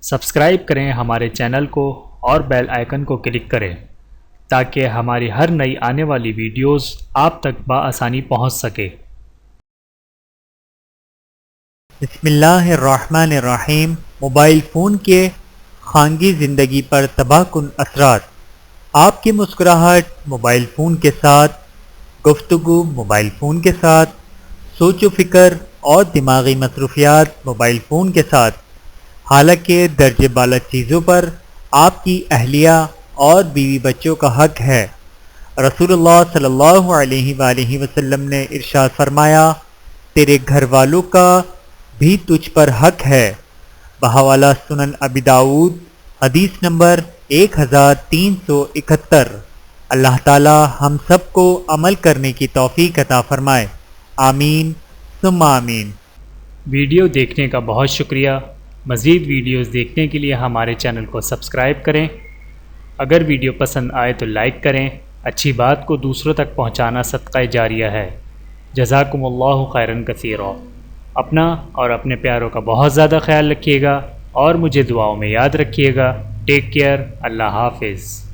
Subscribe کریں ہمارے channel کو اور بیل آئیکن کو کلک کریں تاکہ ہماری ہر نئی آنے والی ویڈیوز آپ تک بآسانی پہنچ سکے۔ بسم اللہ الرحمن الرحیم۔ موبائل فون کے خانگی زندگی پر تباہ کن اثرات۔ آپ کی مسکراہٹ موبائل فون کے ساتھ، گفتگو موبائل فون کے ساتھ، سوچ و فکر اور دماغی مصروفیات موبائل فون کے ساتھ، حالانکہ درجہ بالا چیزوں پر آپ کی اہلیہ اور بیوی بچوں کا حق ہے۔ رسول اللہ صلی اللہ علیہ وآلہ وسلم نے ارشاد فرمایا، تیرے گھر والوں کا بھی تجھ پر حق ہے۔ بحوالہ سنن ابی داؤد، حدیث نمبر 1371۔ اللہ تعالی ہم سب کو عمل کرنے کی توفیق عطا فرمائے، آمین ثم آمین۔ ویڈیو دیکھنے کا بہت شکریہ۔ مزید ویڈیوز دیکھنے کے لیے ہمارے چینل کو سبسکرائب کریں۔ اگر ویڈیو پسند آئے تو لائک کریں۔ اچھی بات کو دوسروں تک پہنچانا صدقہ جاریہ ہے۔ جزاکم اللہ خیرا کثیرا۔ اپنا اور اپنے پیاروں کا بہت زیادہ خیال رکھیے گا اور مجھے دعاؤں میں یاد رکھیے گا۔ Take care. اللہ حافظ۔